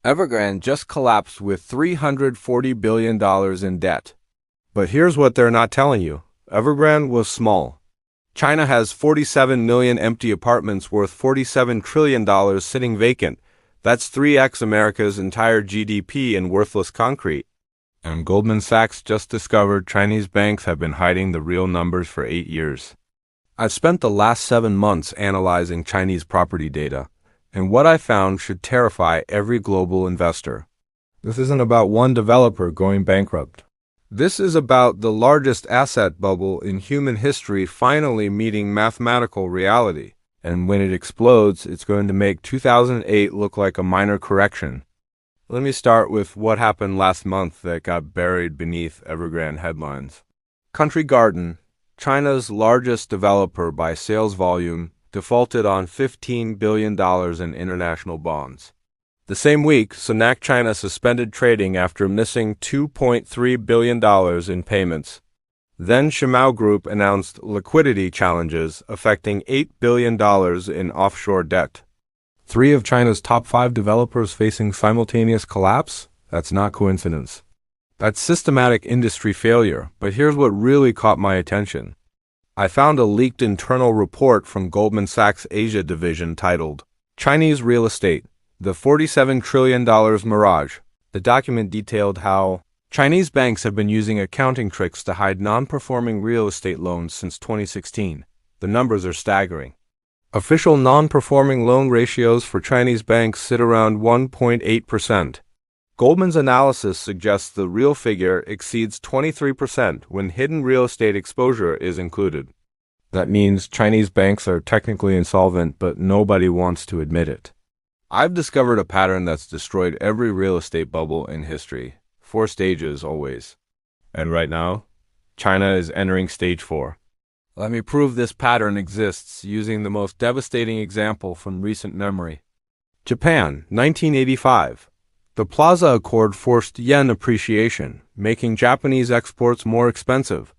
Evergrande just collapsed with $340 billion in debt. But here's what they're not telling you. Evergrande was small. China has 47 million empty apartments worth $47 trillion sitting vacant. That's 3x America's entire GDP in worthless concrete. And Goldman Sachs just discovered Chinese banks have been hiding the real numbers for 8 years. I've spent the last 7 months analyzing Chinese property data, and what I found should terrify every global investor. This isn't about one developer going bankrupt. This is about the largest asset bubble in human history finally meeting mathematical reality. And when it explodes, it's going to make 2008 look like a minor correction. Let me start with what happened last month that got buried beneath Evergrande headlines. Country Garden, China's largest developer by sales volume, defaulted on $15 billion in international bonds. The same week, Sunac China suspended trading after missing $2.3 billion in payments. Then Shimao Group announced liquidity challenges affecting $8 billion in offshore debt. 3 of China's top 5 developers facing simultaneous collapse? That's not coincidence. That's systematic industry failure, but here's what really caught my attention. I found a leaked internal report from Goldman Sachs Asia division titled, Chinese Real Estate, the $47 trillion Mirage. The document detailed how Chinese banks have been using accounting tricks to hide non-performing real estate loans since 2016. The numbers are staggering. Official non-performing loan ratios for Chinese banks sit around 1.8%. Goldman's analysis suggests the real figure exceeds 23% when hidden real estate exposure is included. That means Chinese banks are technically insolvent, but nobody wants to admit it. I've discovered a pattern that's destroyed every real estate bubble in history. 4 stages always. And right now, China is entering stage 4. Let me prove this pattern exists using the most devastating example from recent memory. Japan, 1985. The Plaza Accord forced yen appreciation, making Japanese exports more expensive.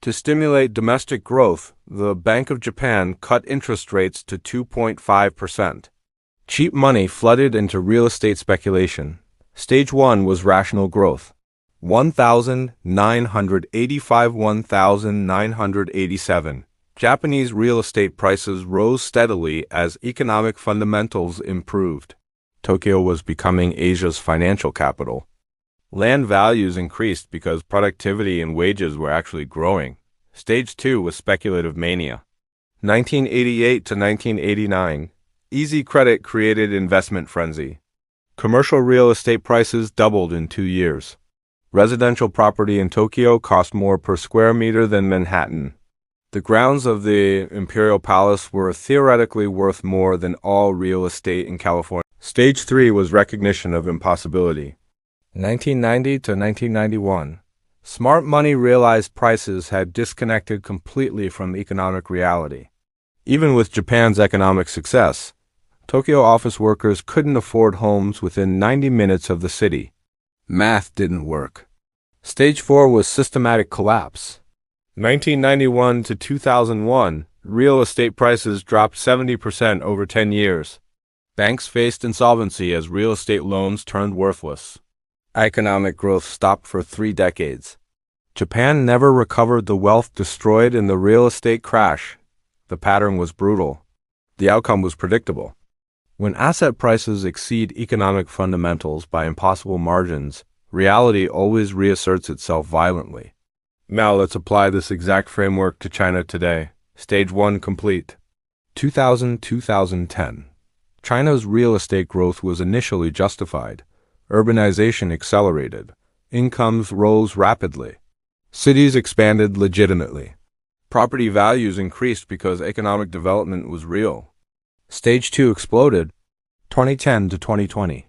To stimulate domestic growth, the Bank of Japan cut interest rates to 2.5%. Cheap money flooded into real estate speculation. Stage 1 was rational growth. 1,987. Japanese real estate prices rose steadily as economic fundamentals improved. Tokyo was becoming Asia's financial capital. Land values increased because productivity and wages were actually growing. Stage 2 was speculative mania. 1988 to 1989. Easy credit created investment frenzy. Commercial real estate prices doubled in 2 years. Residential property in Tokyo cost more per square meter than Manhattan. The grounds of the Imperial Palace were theoretically worth more than all real estate in California. Stage 3 was recognition of impossibility. 1990 to 1991. Smart money realized prices had disconnected completely from economic reality. Even with Japan's economic success, Tokyo office workers couldn't afford homes within 90 minutes of the city. Math didn't work. Stage 4 was systematic collapse. 1991 to 2001, real estate prices dropped 70% over 10 years. Banks faced insolvency as real estate loans turned worthless. Economic growth stopped for 3 decades. Japan never recovered the wealth destroyed in the real estate crash. The pattern was brutal. The outcome was predictable. When asset prices exceed economic fundamentals by impossible margins, reality always reasserts itself violently. Now let's apply this exact framework to China today. Stage 1 complete. 2000-2010. China's real estate growth was initially justified. Urbanization accelerated. Incomes rose rapidly. Cities expanded legitimately. Property values increased because economic development was real. Stage 2 exploded. 2010 to 2020.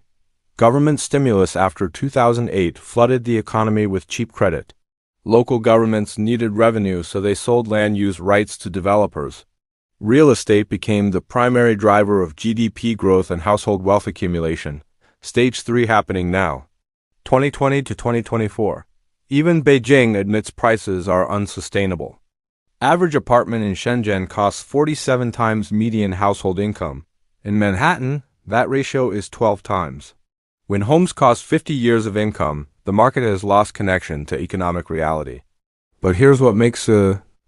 Government stimulus after 2008 flooded the economy with cheap credit. Local governments needed revenue, so they sold land use rights to developers. Real estate became the primary driver of GDP growth and household wealth accumulation. Stage 3 happening now. 2020 to 2024. Even Beijing admits prices are unsustainable. Average apartment in Shenzhen costs 47 times median household income. In Manhattan, that ratio is 12 times. When homes cost 50 years of income, the market has lost connection to economic reality. But here's what makes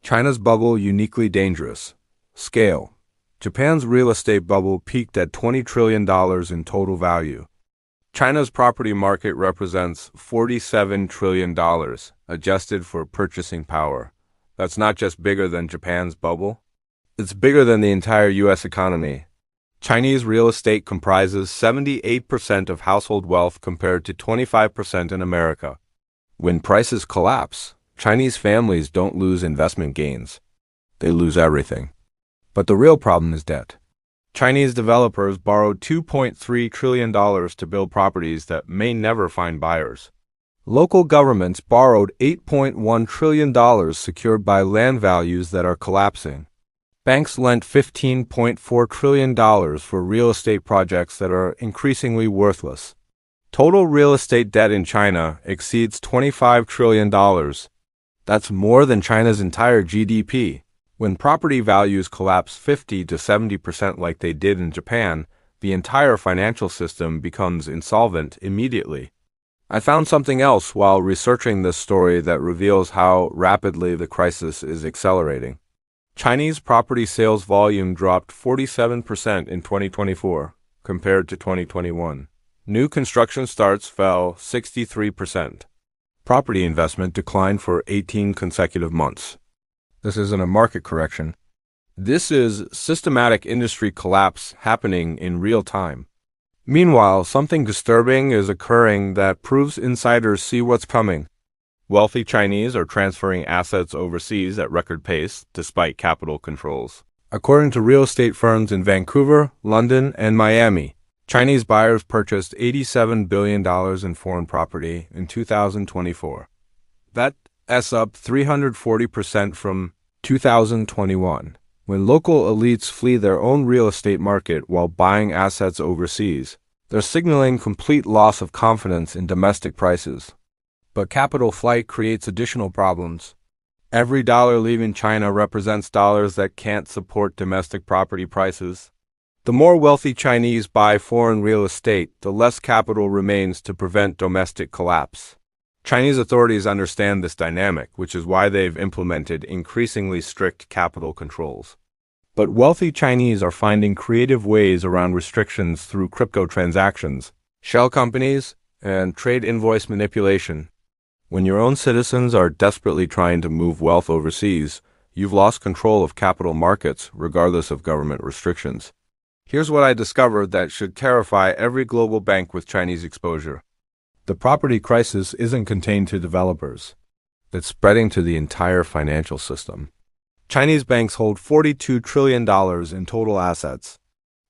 China's bubble uniquely dangerous. Scale. Japan's real estate bubble peaked at $20 trillion in total value. China's property market represents $47 trillion, adjusted for purchasing power. That's not just bigger than Japan's bubble. It's bigger than the entire U.S. economy. Chinese real estate comprises 78% of household wealth compared to 25% in America. When prices collapse, Chinese families don't lose investment gains. They lose everything. But the real problem is debt. Chinese developers borrowed $2.3 trillion to build properties that may never find buyers. Local governments borrowed $8.1 trillion secured by land values that are collapsing. Banks lent $15.4 trillion for real estate projects that are increasingly worthless. Total real estate debt in China exceeds $25 trillion. That's more than China's entire GDP. When property values collapse 50 to 70% like they did in Japan, the entire financial system becomes insolvent immediately. I found something else while researching this story that reveals how rapidly the crisis is accelerating. Chinese property sales volume dropped 47% in 2024 compared to 2021. New construction starts fell 63%. Property investment declined for 18 consecutive months. This isn't a market correction. This is systematic industry collapse happening in real time. Meanwhile, something disturbing is occurring that proves insiders see what's coming. Wealthy Chinese are transferring assets overseas at record pace despite capital controls. According to real estate firms in Vancouver, London, and Miami, Chinese buyers purchased $87 billion in foreign property in 2024. That's up 340% from 2021. When local elites flee their own real estate market while buying assets overseas, they're signaling complete loss of confidence in domestic prices. But capital flight creates additional problems. Every dollar leaving China represents dollars that can't support domestic property prices. The more wealthy Chinese buy foreign real estate, the less capital remains to prevent domestic collapse. Chinese authorities understand this dynamic, which is why they've implemented increasingly strict capital controls. But wealthy Chinese are finding creative ways around restrictions through crypto transactions, shell companies, and trade invoice manipulation. When your own citizens are desperately trying to move wealth overseas, you've lost control of capital markets regardless of government restrictions. Here's what I discovered that should terrify every global bank with Chinese exposure. The property crisis isn't contained to developers. It's spreading to the entire financial system. Chinese banks hold $42 trillion in total assets.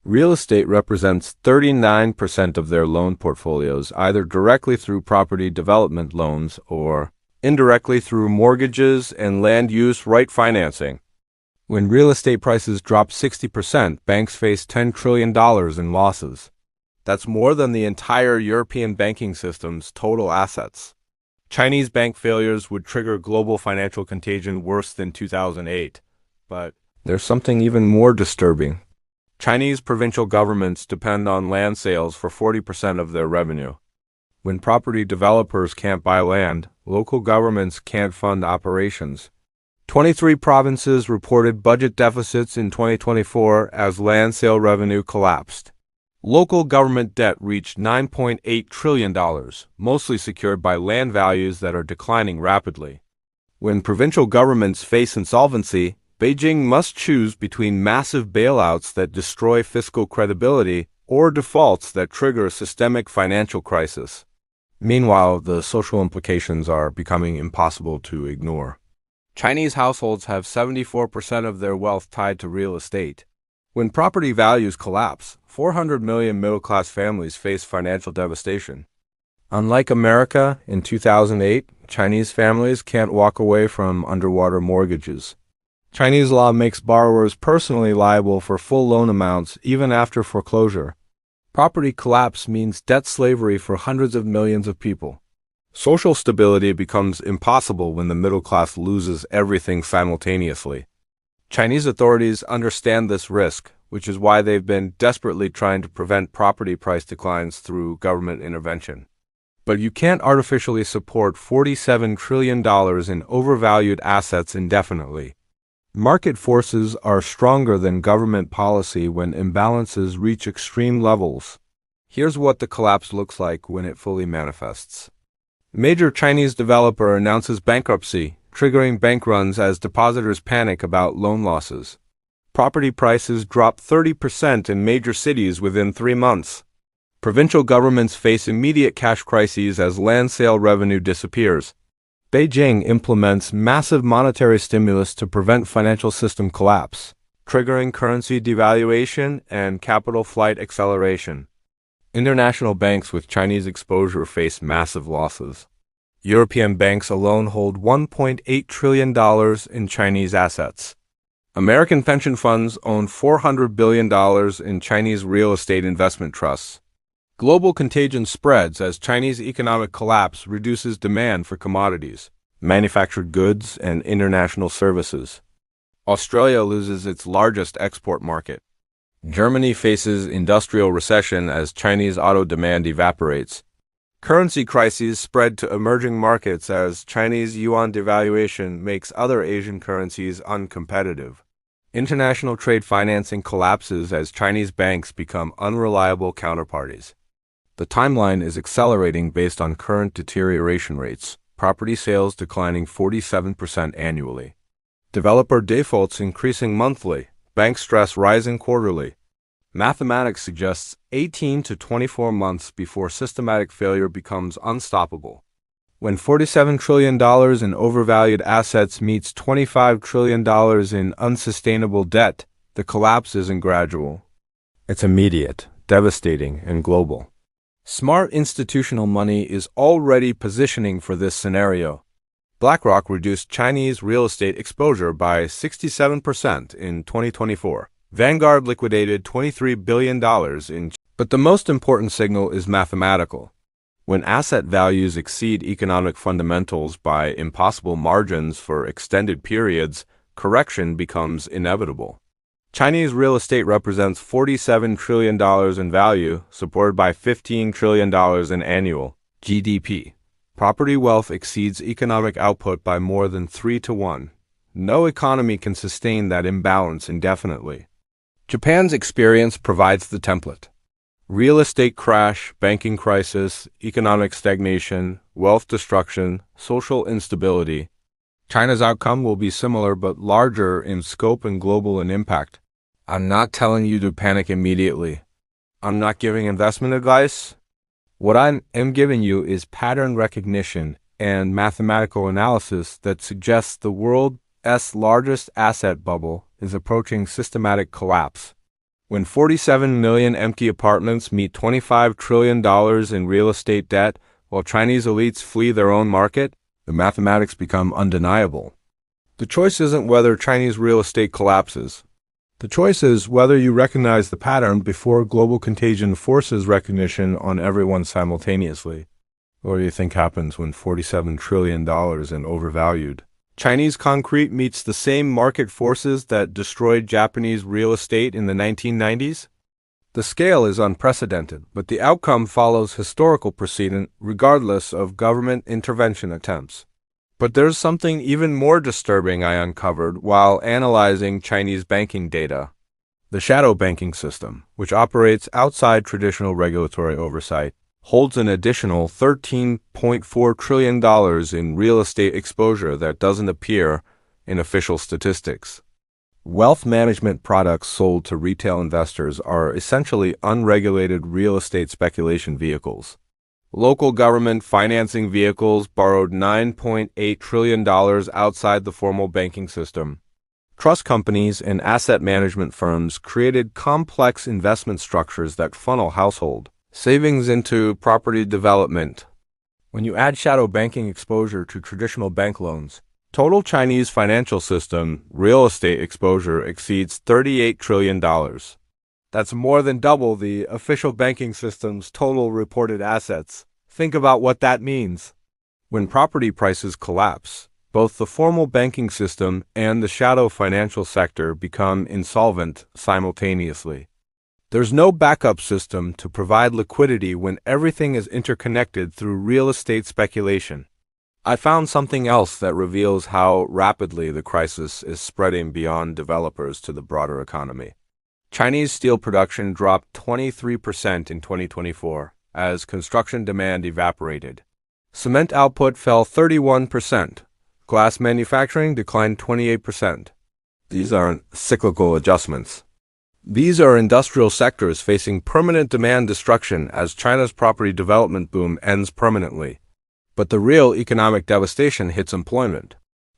Real estate represents 39% of their loan portfolios, either directly through property development loans or indirectly through mortgages and land use right financing. When real estate prices drop 60%, banks face $10 trillion in losses. That's more than the entire European banking system's total assets. Chinese bank failures would trigger global financial contagion worse than 2008. But there's something even more disturbing. Chinese provincial governments depend on land sales for 40% of their revenue. When property developers can't buy land, local governments can't fund operations. 23 provinces reported budget deficits in 2024 as land sale revenue collapsed. Local government debt reached $9.8 trillion, mostly secured by land values that are declining rapidly. When provincial governments face insolvency, Beijing must choose between massive bailouts that destroy fiscal credibility or defaults that trigger a systemic financial crisis. Meanwhile, the social implications are becoming impossible to ignore. Chinese households have 74% of their wealth tied to real estate. When property values collapse, 400 million middle-class families face financial devastation. Unlike America in 2008, Chinese families can't walk away from underwater mortgages. Chinese law makes borrowers personally liable for full loan amounts even after foreclosure. Property collapse means debt slavery for hundreds of millions of people. Social stability becomes impossible when the middle class loses everything simultaneously. Chinese authorities understand this risk, which is why they've been desperately trying to prevent property price declines through government intervention. But you can't artificially support $47 trillion in overvalued assets indefinitely. Market forces are stronger than government policy when imbalances reach extreme levels. Here's what the collapse looks like when it fully manifests. Major Chinese developer announces bankruptcy, triggering bank runs as depositors panic about loan losses. Property prices drop 30% in major cities within 3 months. Provincial governments face immediate cash crises as land sale revenue disappears. Beijing implements massive monetary stimulus to prevent financial system collapse, triggering currency devaluation and capital flight acceleration. International banks with Chinese exposure face massive losses. European banks alone hold $1.8 trillion in Chinese assets. American pension funds own $400 billion in Chinese real estate investment trusts. Global contagion spreads as Chinese economic collapse reduces demand for commodities, manufactured goods, and international services. Australia loses its largest export market. Germany faces industrial recession as Chinese auto demand evaporates. Currency crises spread to emerging markets as Chinese yuan devaluation makes other Asian currencies uncompetitive. International trade financing collapses as Chinese banks become unreliable counterparties. The timeline is accelerating based on current deterioration rates, property sales declining 47% annually. Developer defaults increasing monthly, bank stress rising quarterly. Mathematics suggests 18 to 24 months before systematic failure becomes unstoppable. When $47 trillion in overvalued assets meets $25 trillion in unsustainable debt, the collapse isn't gradual. It's immediate, devastating, and global. Smart institutional money is already positioning for this scenario. BlackRock reduced Chinese real estate exposure by 67% in 2024. Vanguard liquidated $23 billion in. But the most important signal is mathematical. When asset values exceed economic fundamentals by impossible margins for extended periods, correction becomes inevitable. Chinese real estate represents $47 trillion in value, supported by $15 trillion in annual GDP. Property wealth exceeds economic output by more than 3 to 1. No economy can sustain that imbalance indefinitely. Japan's experience provides the template. Real estate crash, banking crisis, economic stagnation, wealth destruction, social instability. China's outcome will be similar but larger in scope and global in impact. I'm not telling you to panic immediately. I'm not giving investment advice. What I am giving you is pattern recognition and mathematical analysis that suggests the world's largest asset bubble is approaching systematic collapse. When 47 million empty apartments meet $25 trillion in real estate debt while Chinese elites flee their own market, the mathematics become undeniable. The choice isn't whether Chinese real estate collapses. The choice is whether you recognize the pattern before global contagion forces recognition on everyone simultaneously. What do you think happens when $47 trillion in overvalued Chinese concrete meets the same market forces that destroyed Japanese real estate in the 1990s? The scale is unprecedented, but the outcome follows historical precedent regardless of government intervention attempts. But there's something even more disturbing I uncovered while analyzing Chinese banking data. The shadow banking system, which operates outside traditional regulatory oversight, holds an additional $13.4 trillion in real estate exposure that doesn't appear in official statistics. Wealth management products sold to retail investors are essentially unregulated real estate speculation vehicles. Local government financing vehicles borrowed $9.8 trillion outside the formal banking system. Trust companies and asset management firms created complex investment structures that funnel household savings into property development. When you add shadow banking exposure to traditional bank loans, total Chinese financial system real estate exposure exceeds $38 trillion. That's more than double the official banking system's total reported assets. Think about what that means. When property prices collapse, Both the formal banking system and the shadow financial sector become insolvent simultaneously. There's no backup system to provide liquidity when everything is interconnected through real estate speculation. I found something else that reveals how rapidly the crisis is spreading beyond developers to the broader economy. Chinese steel production dropped 23% in 2024 as construction demand evaporated. Cement output fell 31%. Glass manufacturing declined 28%. These aren't cyclical adjustments. These are industrial sectors facing permanent demand destruction as China's property development boom ends permanently. But the real economic devastation hits employment.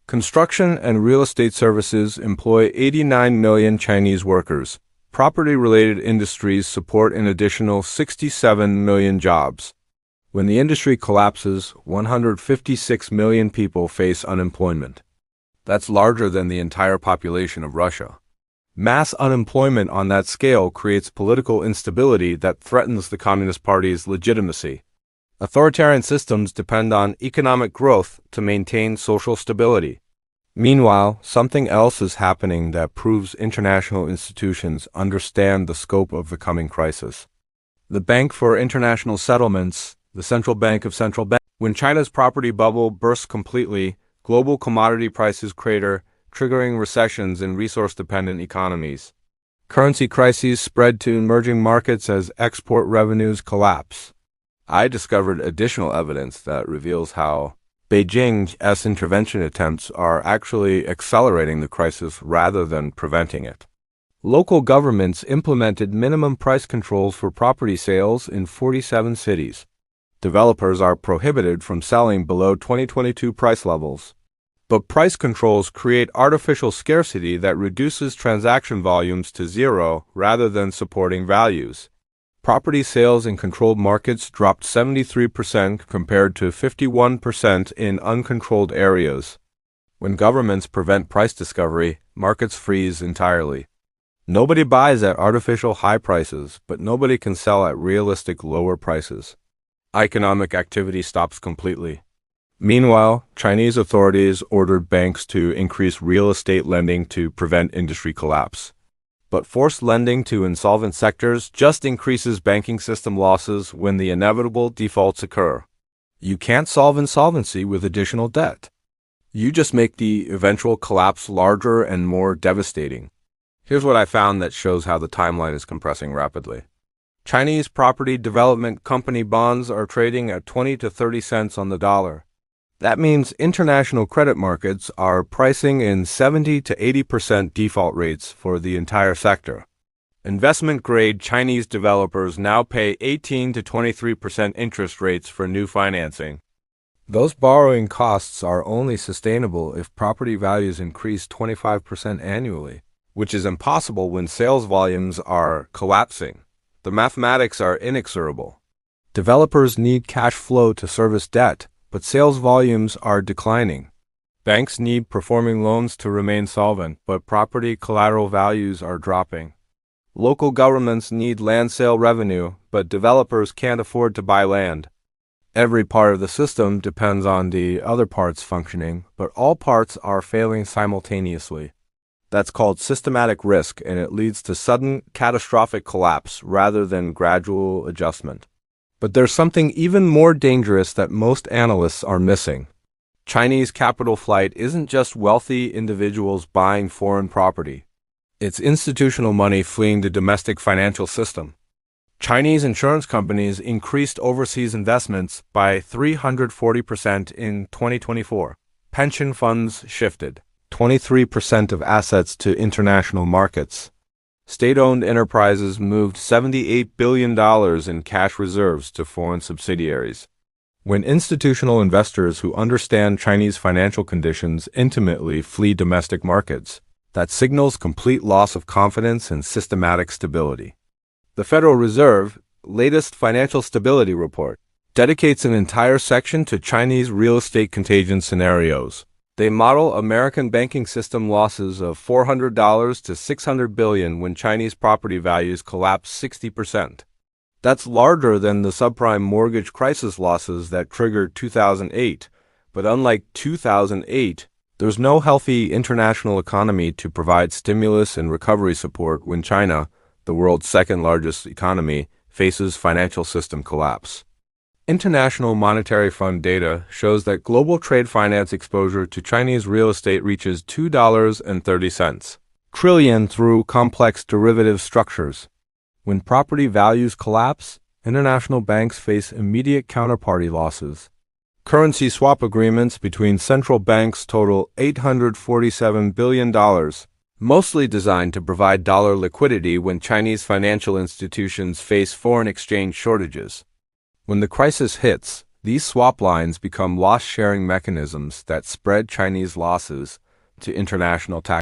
Construction and real estate services employ 89 million Chinese workers. Property-related industries support an additional 67 million jobs. When the industry collapses, 156 million people face unemployment. That's larger than the entire population of Russia. Mass unemployment on that scale creates political instability that threatens the Communist Party's legitimacy. Authoritarian systems depend on economic growth to maintain social stability. Meanwhile, something else is happening that proves international institutions understand the scope of the coming crisis. The Bank for International Settlements, the central bank of central banks. When China's property bubble bursts completely, global commodity prices crater, triggering recessions in resource-dependent economies. Currency crises spread to emerging markets as export revenues collapse. I discovered additional evidence that reveals how Beijing's intervention attempts are actually accelerating the crisis rather than preventing it. Local governments implemented minimum price controls for property sales in 47 cities. Developers are prohibited from selling below 2022 price levels. But price controls create artificial scarcity that reduces transaction volumes to zero rather than supporting values. Property sales in controlled markets dropped 73% compared to 51% in uncontrolled areas. When governments prevent price discovery, markets freeze entirely. Nobody buys at artificial high prices, but nobody can sell at realistic lower prices. Economic activity stops completely. Meanwhile, Chinese authorities ordered banks to increase real estate lending to prevent industry collapse. But forced lending to insolvent sectors just increases banking system losses when the inevitable defaults occur. You can't solve insolvency with additional debt. You just make the eventual collapse larger and more devastating. Here's what I found that shows how the timeline is compressing rapidly. Chinese property development company bonds are trading at 20 to 30 cents on the dollar. That means international credit markets are pricing in 70 to 80% default rates for the entire sector. Investment-grade Chinese developers now pay 18 to 23% interest rates for new financing. Those borrowing costs are only sustainable if property values increase 25% annually, which is impossible when sales volumes are collapsing. The mathematics are inexorable. Developers need cash flow to service debt, but sales volumes are declining. Banks need performing loans to remain solvent, but property collateral values are dropping. Local governments need land sale revenue, but developers can't afford to buy land. Every part of the system depends on the other parts functioning, but all parts are failing simultaneously. That's called systematic risk, and it leads to sudden, catastrophic collapse rather than gradual adjustment. But there's something even more dangerous that most analysts are missing. Chinese capital flight isn't just wealthy individuals buying foreign property. It's institutional money fleeing the domestic financial system. Chinese insurance companies increased overseas investments by 340% in 2024. Pension funds shifted 23% of assets to international markets. State-owned enterprises moved $78 billion in cash reserves to foreign subsidiaries. When institutional investors who understand Chinese financial conditions intimately flee domestic markets, that signals complete loss of confidence and systematic stability. The Federal Reserve, latest financial stability report, dedicates an entire section to Chinese real estate contagion scenarios. They model American banking system losses of $400 to $600 billion when Chinese property values collapse 60%. That's larger than the subprime mortgage crisis losses that triggered 2008, But unlike 2008, there's no healthy international economy to provide stimulus and recovery support when China, the world's second-largest economy, faces financial system collapse. International Monetary Fund data shows that global trade finance exposure to Chinese real estate reaches $2.30 trillion through complex derivative structures. When property values collapse, international banks face immediate counterparty losses. Currency swap agreements between central banks total $847 billion, mostly designed to provide dollar liquidity when Chinese financial institutions face foreign exchange shortages. When the crisis hits, these swap lines become loss-sharing mechanisms that spread Chinese losses to international tax